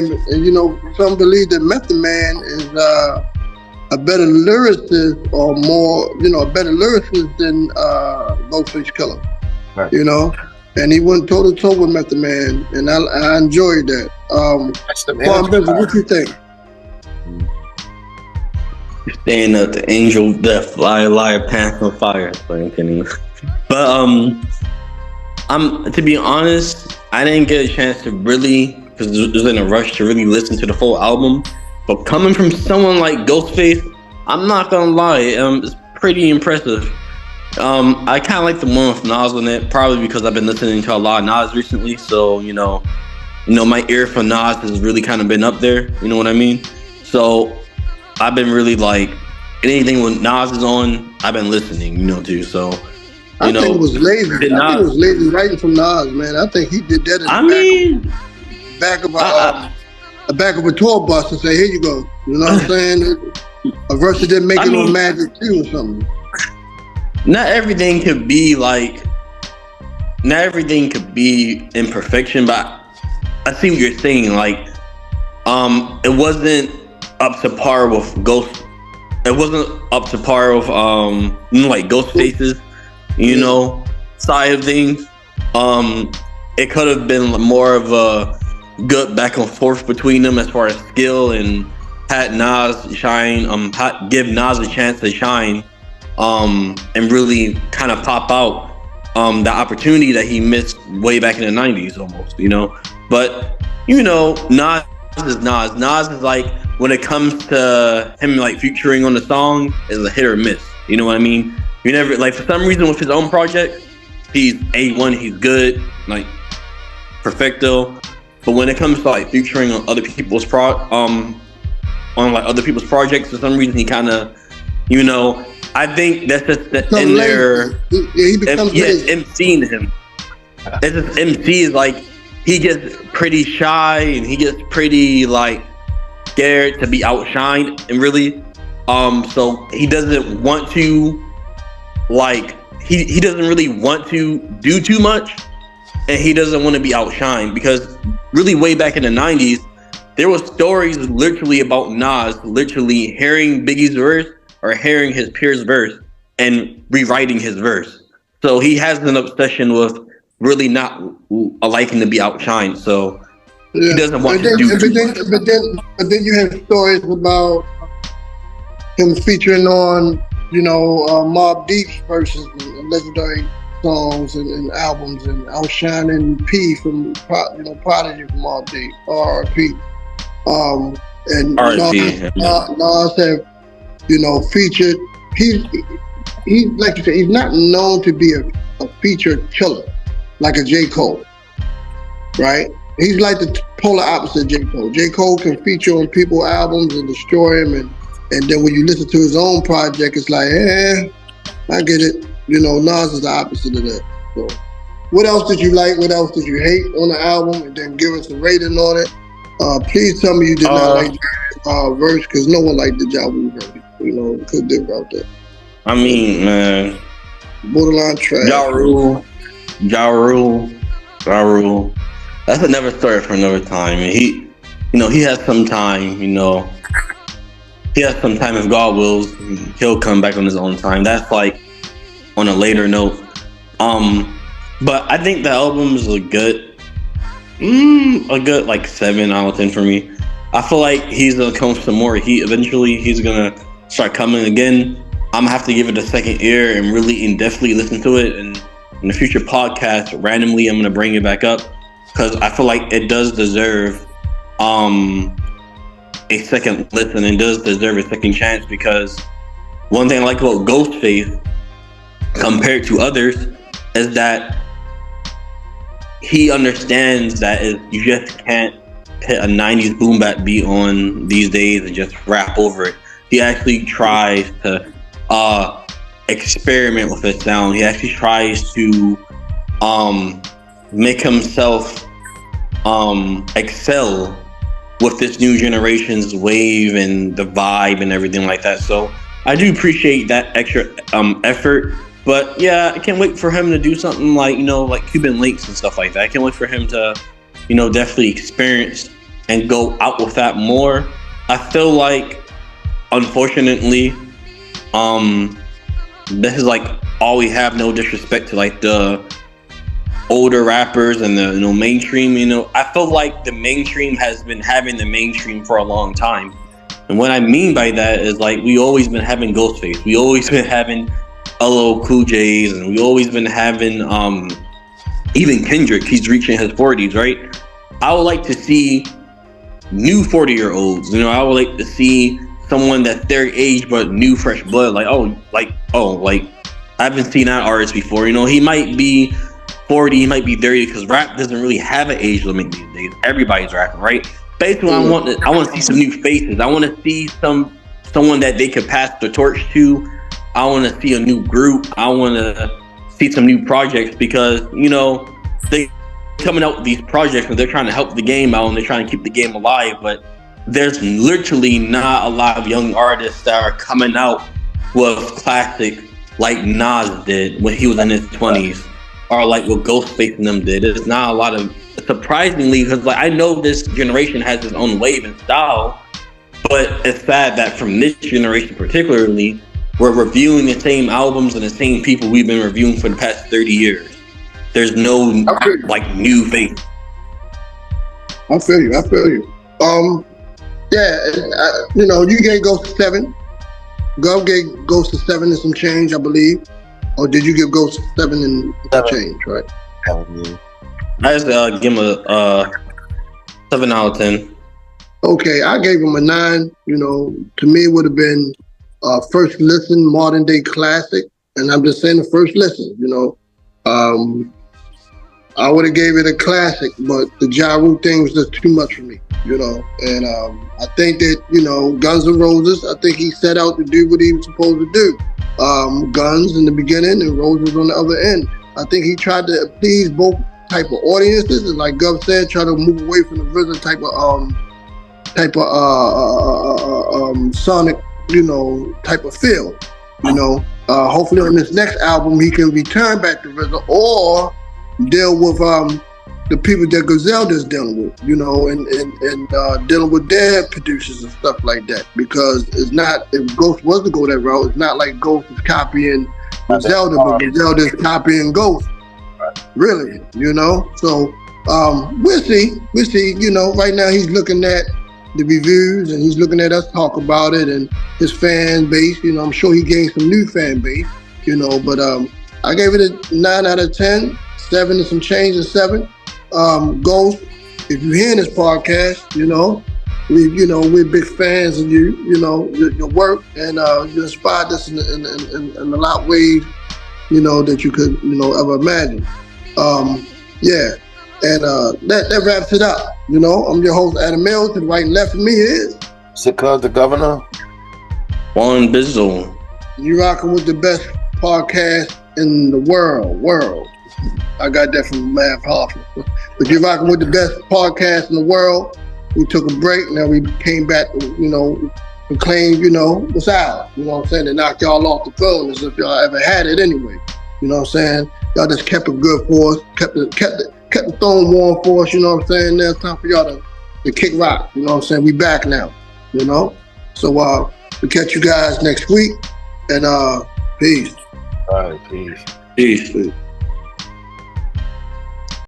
and some believe that Method Man is a better lyricist or more, a better lyricist than Ghostface Killah. Right. And he went toe to toe with Method Man, and I enjoyed that. What you think? Staying up the angel death, liar, pants on fire. But to be honest, I didn't get a chance to really, because I was in a rush to really listen to the full album. But coming from someone like Ghostface, I'm not gonna lie, it's pretty impressive. I kind of like the one with Nas on it, probably because I've been listening to a lot of Nas recently. So my ear for Nas has really kind of been up there. You know what I mean? So I've been really like anything with Nas is on, I've been listening. Too. So I think it was lazy. I think it was lazy writing from Nas, man. I think he did that in the back of a tour bus and say, "Here you go." You know what I'm saying? A verse that didn't make it on Magic 2 or something. Not everything could be imperfection, but I see what you're saying. Like, it wasn't up to par with Ghost. It wasn't up to par with like Ghostface's, side of things. It could have been more of a good back and forth between them as far as skill, and had Nas shine, give Nas a chance to shine, and really kind of pop out the opportunity that he missed way back in the 90s almost, But, Nas is Nas. Nas is like, when it comes to him like featuring on the song, is a hit or miss. You know what I mean? You never, like, for some reason with his own project, he's A1, he's good, like perfecto. But when it comes to like featuring on other people's other people's projects, for some reason he kind of, I think that's just in there. He becomes MCing him. It's just MC is like, he gets pretty shy and he gets pretty like scared to be outshined, and really, so he doesn't want to like he doesn't really want to do too much, and he doesn't want to be outshined, because really way back in the 90s, there was stories literally about Nas literally hearing Biggie's verse or hearing his peers' verse and rewriting his verse. So he has an obsession with really not liking to be outshined. So he doesn't want to do too much. But then you have stories about him featuring on, Mobb Deep's verses and legendary songs and albums, and outshining P from Prodigy from Mobb Deep, R.I.P. And Nas have, featured. He like you said, he's not known to be a featured killer like a J. Cole, right? He's like the polar opposite of J. Cole. J. Cole can feature on people's albums and destroy him, and then when you listen to his own project, it's like, I get it. Nas is the opposite of that. So, what else did you like? What else did you hate on the album? And then give us a rating on it. Please tell me you did not like the verse, because no one liked the job we heard. Could do about that. I mean, man, borderline trash. Ja Rule. That's another story for another time. And he has some time. He has some time. If God wills, he'll come back on his own time. That's like on a later note. But I think the album is a good like 7 out of 10 for me. I feel like he's gonna come with some more heat eventually. He's gonna start coming again. I'm gonna have to give it a second ear and really in-depthly listen to it. And in the future podcast, randomly, I'm gonna bring it back up, because I feel like it does deserve a second listen, and does deserve a second chance, because one thing I like about Ghostface compared to others is that he understands that you just can't put a 90s boom bap beat on these days and just rap over it. He actually tries to experiment with his sound. He actually tries to make himself excel with this new generation's wave and the vibe and everything like that. So I do appreciate that extra effort. But yeah, I can't wait for him to do something like, like Cuban Links and stuff like that. I can't wait for him to, definitely experience and go out with that more. I feel like, unfortunately, this is like all we have. No disrespect to like the older rappers and the mainstream. I feel like the mainstream has been having the mainstream for a long time, and what I mean by that is like we always been having Ghostface, we always been having LL Cool J's, and we always been having even Kendrick. He's reaching his 40s, right? I would like to see new 40-year-olds. I would like to see someone that's their age but new fresh blood. Like I haven't seen that artist before. He might be 40, he might be 30, because rap doesn't really have an age limit these days. Everybody's rapping, right? Basically, I want to see some new faces. I want to see someone that they could pass the torch to. I want to see a new group. I want to see some new projects, because they coming out with these projects and they're trying to help the game out and they're trying to keep the game alive, but there's literally not a lot of young artists that are coming out with classic like Nas did when he was in his 20s, or like what Ghostface and them did. There's not a lot of, surprisingly, because like I know this generation has its own wave and style, but it's sad that from this generation particularly, we're reviewing the same albums and the same people we've been reviewing for the past 30 years. There's no like new face. I feel you. Yeah, you gave Ghost a 7. Gov gave Ghost a 7 and some change, I believe. Or did you give Ghost a 7 and some change, right? I just give him a 7 out of 10. Okay, I gave him a 9. To me it would have been first listen, modern day classic. And I'm just saying the first listen, I would have gave it a classic, but the Ja Rule thing was just too much for me, And I think that, Guns N' Roses, I think he set out to do what he was supposed to do. Guns in the beginning and Roses on the other end. I think he tried to please both type of audiences, and like Gov said, try to move away from the RZA type of sonic, type of feel. Hopefully on this next album he can return back to RZA or deal with the people that Griselda's dealing with, and dealing with their producers and stuff like that. Because it's not, if Ghost was to go that route, it's not like Ghost is copying Griselda, but Griselda is copying Ghost. Really, So we'll see. Right now he's looking at the reviews and he's looking at us talk about it and his fan base. I'm sure he gained some new fan base. But I gave it a 9 out of 10. 7 and some change and 7. Ghost, if you're hearing this podcast, we're big fans of you, your work, and you inspired us in a lot of ways, that you could, ever imagine. Yeah, and that wraps it up. I'm your host, Adam Mills. To the right and left of me is Sikaz, the governor. Juan Bizzle. You rocking with the best podcast in the world. I got that from Mav Hoffman. But you're rocking with the best podcast in the world. We took a break. Now we came back, and claimed, what's out. You know what I'm saying? They knocked y'all off the phone as if y'all ever had it anyway. You know what I'm saying? Y'all just kept it good for us, kept the phone warm for us. You know what I'm saying? Now it's time for y'all to kick rock. You know what I'm saying? We back now. So we catch you guys next week. And peace. All right, peace. Peace.